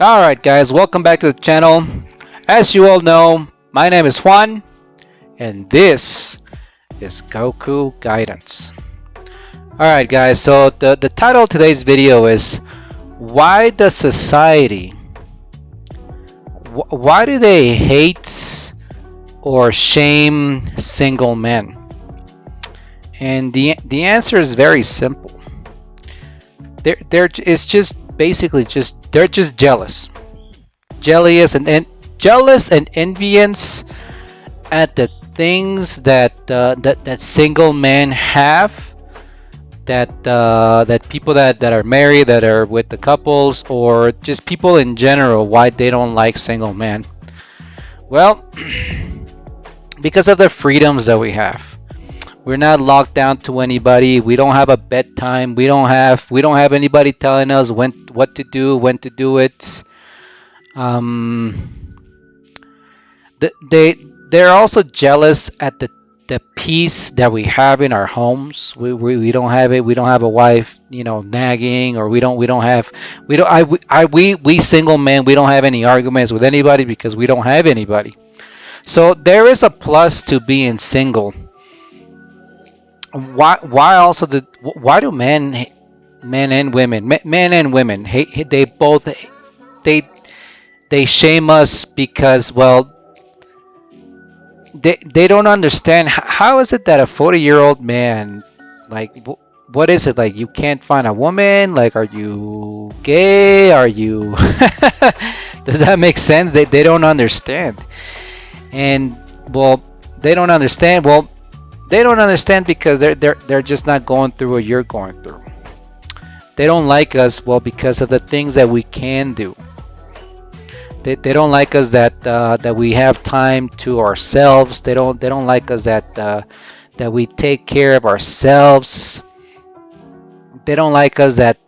Alright guys, welcome back to the channel. As you all know, my name is Juan and this is Goku Guidance. Alright guys, so the title of today's video is why does society, why do they hate or shame single men? And the answer is very simple. It's just basically they're just jealous and envious at the things that single men have, that people that are married, that are with the couples, or just people in general, why they don't like single men. Well, because of the freedoms that we have. We're not locked down to anybody. We don't have a bedtime. We don't have anybody telling us what to do, when to do it. They're also jealous at the peace that we have in our homes. We don't have it. We don't have a wife, nagging, or we single men, we don't have any arguments with anybody because we don't have anybody. So there is a plus to being single. Why do men and women hate, they shame us because, well, they don't understand how is it that a 40-year-old man, like, what is it, like, you can't find a woman? Like, are you gay? Are you does that make sense? They don't understand. And well, they don't understand because they're just not going through what you're going through. They don't like us, well, because of the things that we can do. They don't like us that we have time to ourselves. They don't like us that we take care of ourselves. They don't like us that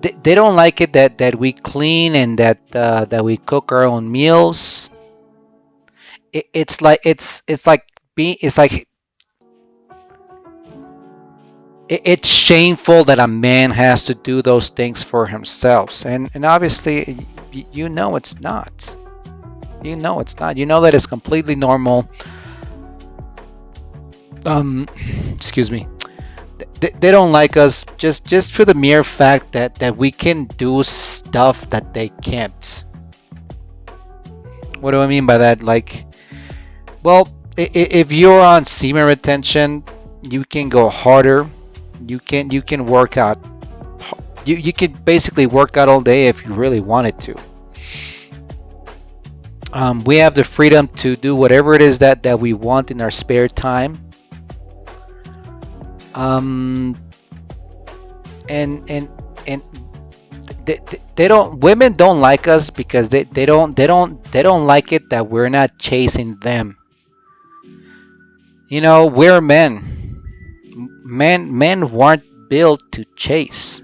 they don't like it that we clean and that we cook our own meals. It's like it's shameful that a man has to do those things for himself, and obviously it's not. You know that it's completely normal. Excuse me. They don't like us just for the mere fact that we can do stuff that they can't. What do I mean by that? Like, well, if you're on semen retention, you can go harder. You can work out. You can basically work out all day if you really wanted to. We have the freedom to do whatever it is that we want in our spare time. And women don't like us because they don't like it that we're not chasing them. We're men. Men weren't built to chase.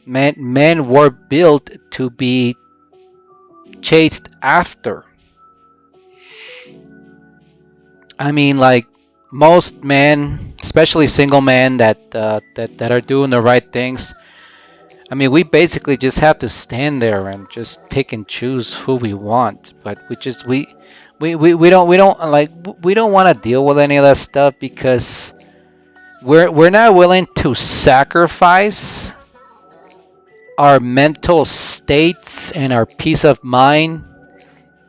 Men were built to be chased after. I mean, like, most men, especially single men that are doing the right things. I mean, we basically just have to stand there and just pick and choose who we want, but we don't want to deal with any of that stuff because we're not willing to sacrifice our mental states and our peace of mind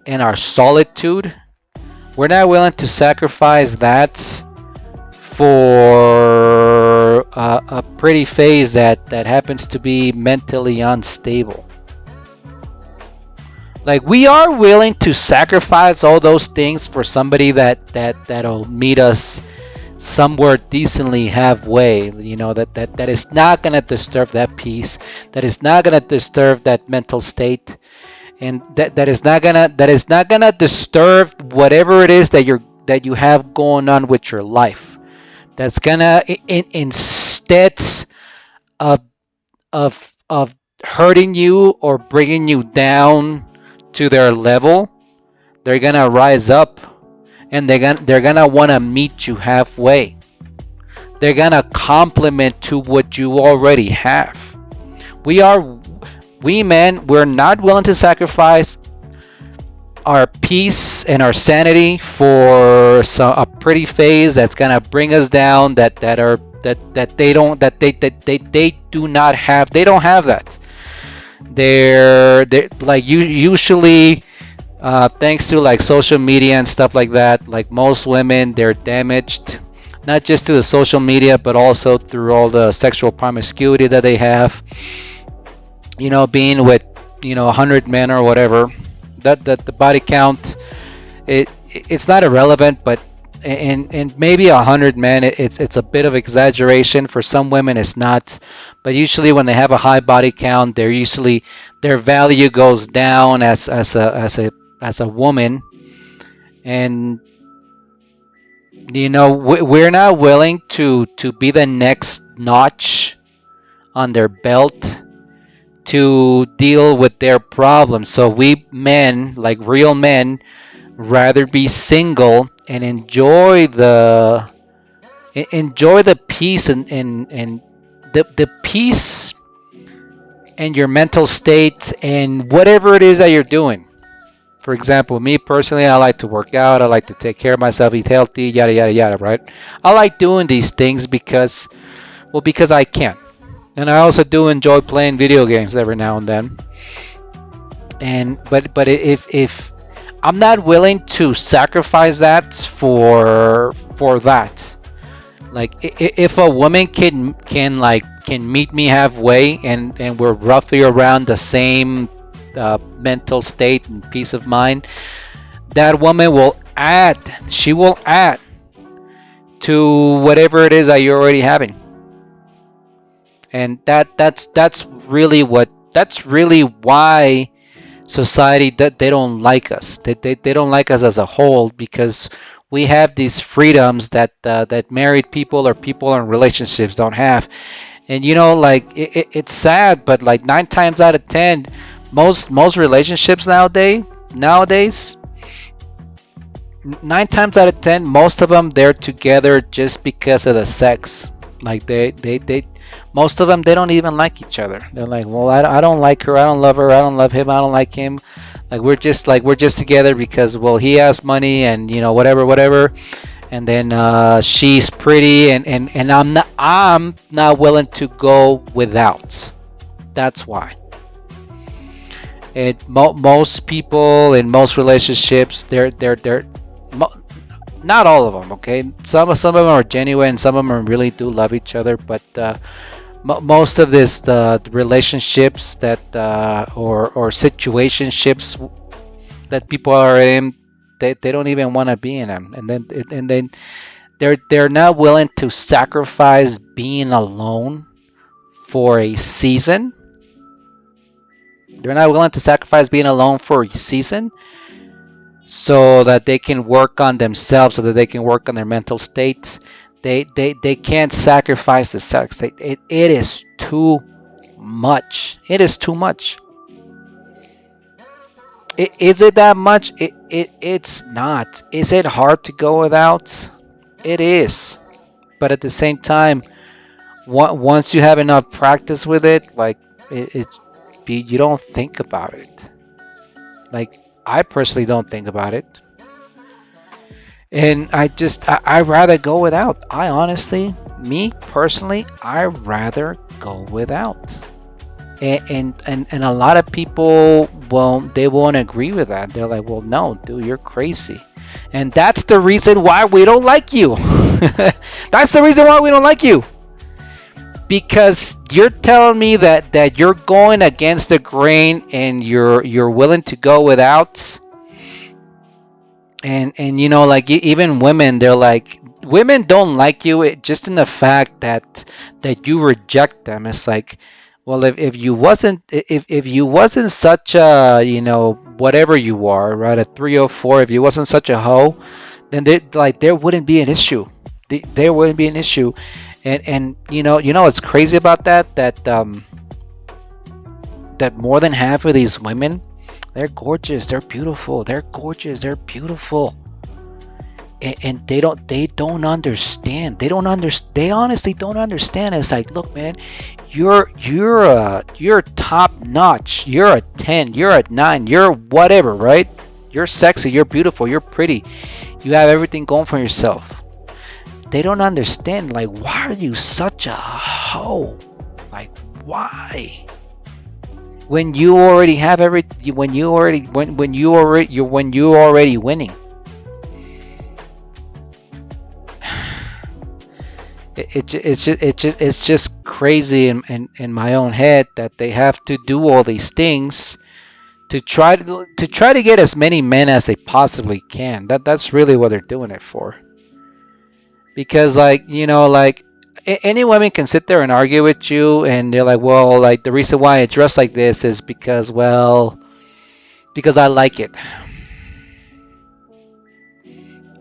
and our solitude. We're not willing to sacrifice that for a pretty face that happens to be mentally unstable. Like, we are willing to sacrifice all those things for somebody that'll meet us somewhere decently halfway. That is not gonna disturb that peace. That is not gonna disturb that mental state, and that is not gonna disturb whatever it is that you have going on with your life. That's gonna instead of hurting you or bringing you down to their level, they're gonna rise up, and they're gonna want to meet you halfway. They're gonna complement to what you already have. We are, we men, we're not willing to sacrifice our peace and our sanity for a pretty phase that's gonna bring us down. That they don't, that they do not have. They don't have that. They're like, you usually, thanks to like social media and stuff like that, like most women, they're damaged, not just to the social media, but also through all the sexual promiscuity that they have. Being with 100 men or whatever. That the body count, it's not irrelevant, but and maybe 100 men, it's a bit of exaggeration. For some women it's not, but usually when they have a high body count, their value goes down as a woman. And we're not willing to be the next notch on their belt to deal with their problems. So we men, like real men, rather be single and enjoy the peace and the peace and your mental state and whatever it is that you're doing. For example, me personally, I like to work out, I like to take care of myself, eat healthy, yada yada yada, right? I like doing these things because I can. And I also do enjoy playing video games every now and then. But if I'm not willing to sacrifice that for that. Like if a woman can meet me halfway, and we're roughly around the same mental state and peace of mind, that woman will add. She will add to whatever it is that you're already having. And that's really why society, that they don't like us. They don't like us as a whole, because we have these freedoms that married people or people in relationships don't have. And like it's sad, but like 9 times out of 10, most relationships nowadays 9 times out of 10, most of them, they're together just because of the sex. Like they most of them, they don't even like each other. They're like, well, I don't like her, I don't love her, I don't love him, I don't like him. Like we're just together because, well, he has money and whatever. And then she's pretty, and I'm not willing to go without. That's why. Most people in most relationships, they're not all of them, okay. Some of them are genuine, some of them really do love each other, but most of this relationships that or situationships that people are in, they don't even want to be in them. And then they're not willing to sacrifice being alone for a season. They're not willing to sacrifice being alone for a season so that they can work on themselves, so that they can work on their mental states. They can't sacrifice the sex. It is too much. It is too much. Is it that much? It's not. Is it hard to go without? It is. But at the same time, once you have enough practice with it, like you don't think about it. Like I personally don't think about it. And I rather go without. I honestly, me personally, I rather go without. And a lot of people won't agree with that. They're like, well, no, dude, you're crazy. And that's the reason why we don't like you. That's the reason why we don't like you. Because you're telling me that you're going against the grain and you're willing to go without. And like even women, they're like, women don't like you just in the fact that you reject them. It's like, well, if you wasn't such a, whatever you are, right, a 304, if you wasn't such a hoe, then there wouldn't be an issue. There wouldn't be an issue. And what's crazy about that more than half of these women, they're gorgeous, they're beautiful, they're gorgeous, they're beautiful. and they don't understand. They honestly don't understand. It's like, look, man, you're top notch. You're a 10, you're a 9, you're whatever, right? You're sexy, you're beautiful, you're pretty, you have everything going for yourself. They don't understand, like, why are you such a hoe? Like, why? When you already have when you already winning. It's just crazy in my own head that they have to do all these things to try to get as many men as they possibly can. That's really what they're doing it for. Because, like, like, any women can sit there and argue with you, and they're like, well, like, the reason why I dress like this is because, well, because I like it.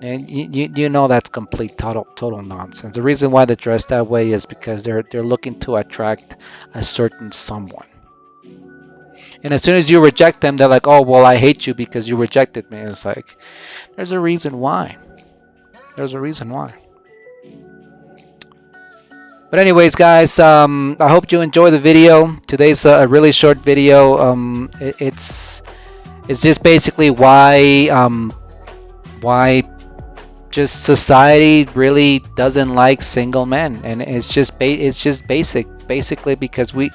And you know that's complete total nonsense. The reason why they dress that way is because they're looking to attract a certain someone. And as soon as you reject them, they're like, oh, well, I hate you because you rejected me. It's like, there's a reason why. There's a reason why. But anyways, guys, I hope you enjoy the video. Today's a really short video. It's just basically why just society really doesn't like single men, and it's just basically because we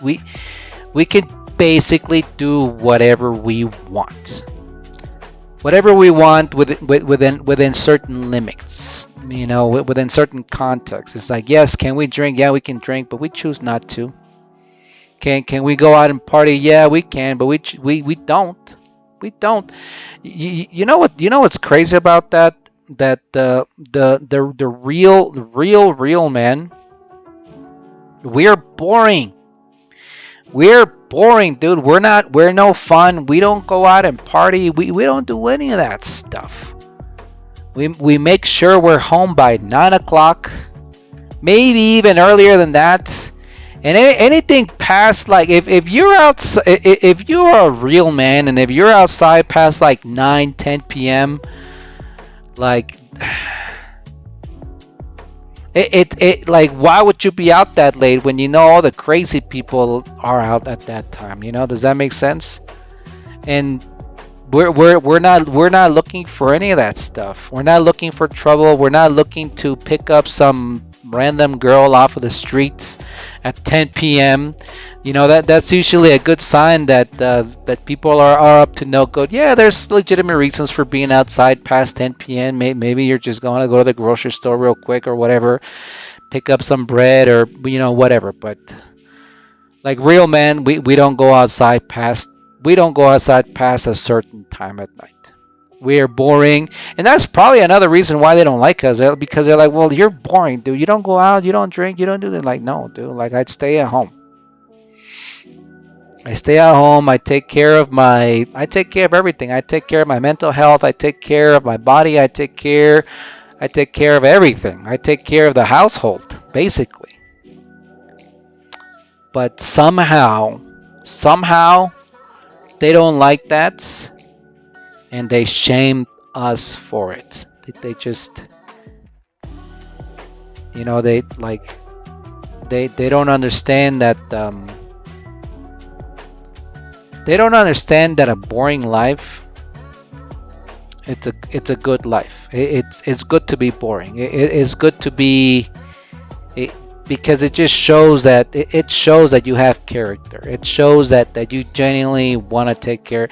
can basically do whatever we want within certain limits, within certain contexts. It's like, yes, can we drink? Yeah, we can drink, but we choose not to. Can we go out and party? Yeah, we can, but we don't. We don't. You know what's crazy about that? That the real men, we're boring. We're boring, dude. We're no fun. We don't go out and party. We don't do any of that stuff. We make sure we're home by 9 o'clock, maybe even earlier than that. And anything past, like, if you're outside, if you are a real man, and if you're outside past like 9-10 p.m., like, like, why would you be out that late when you know all the crazy people are out at that time? Does that make sense? And we're not looking for any of that stuff. We're not looking for trouble. We're not looking to pick up some random girl off of the streets at 10 p.m. That's usually a good sign that people are up to no good. Yeah, there's legitimate reasons for being outside past 10 p.m. Maybe you're just going to go to the grocery store real quick or whatever, pick up some bread or whatever. But, like, real men, we don't go outside past a certain time at night. We are boring, and that's probably another reason why they don't like us, because they're like, well, you're boring, dude. You don't go out, you don't drink, you don't do that. Like, no, dude. Like, I'd stay at home. I stay at home. I take care of everything. I take care of my mental health. I take care of my body. I take care of everything. I take care of the household, basically. But somehow, they don't like that, and they shame us for it. They just, they don't understand that. They don't understand that a boring life, it's a good life. It's good to be boring. It's good to be, because it just shows that you have character. It shows that you genuinely want to take care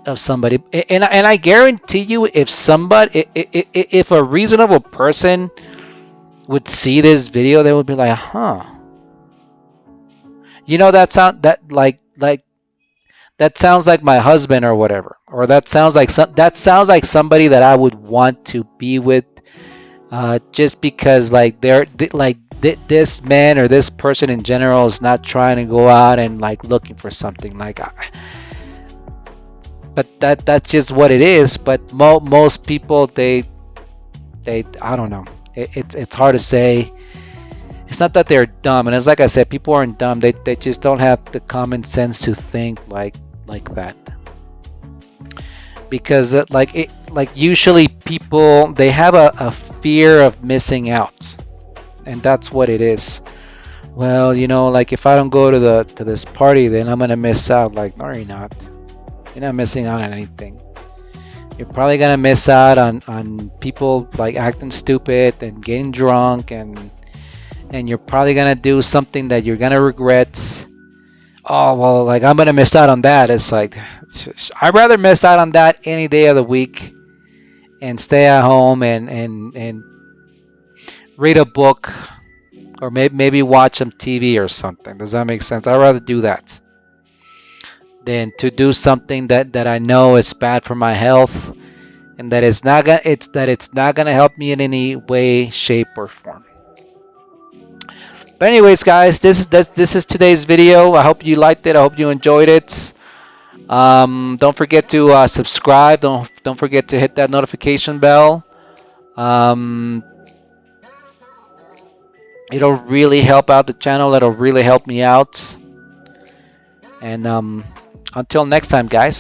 of somebody. And I guarantee you, if a reasonable person would see this video, they would be like, huh. That sounds like my husband or whatever, or that sounds like somebody that I would want to be with, just because, like, this man or this person in general is not trying to go out and, like, looking for something. Like, but that's just what it is. But most people, they I don't know. It's hard to say. It's not that they're dumb, and it's like I said, people aren't dumb. They just don't have the common sense to think like that. because like usually people, they have a fear of missing out, and that's what it is. Well, like if I don't go to this party, then I'm gonna miss out. Like, no, you're not. You're not missing out on anything. You're probably gonna miss out on people like acting stupid and getting drunk, and you're probably gonna do something that you're gonna regret. Oh well, like I'm gonna miss out on that. It's like I'd rather miss out on that any day of the week and stay at home and read a book, or maybe watch some TV or something. Does that make sense? I'd rather do that than to do something that I know is bad for my health, and that it's not gonna help me in any way, shape, or form. But anyways, guys, this is today's video. I hope you liked it. I hope you enjoyed it. Don't forget to subscribe. Don't forget to hit that notification bell. It'll really help out the channel. It'll really help me out. And until next time, guys.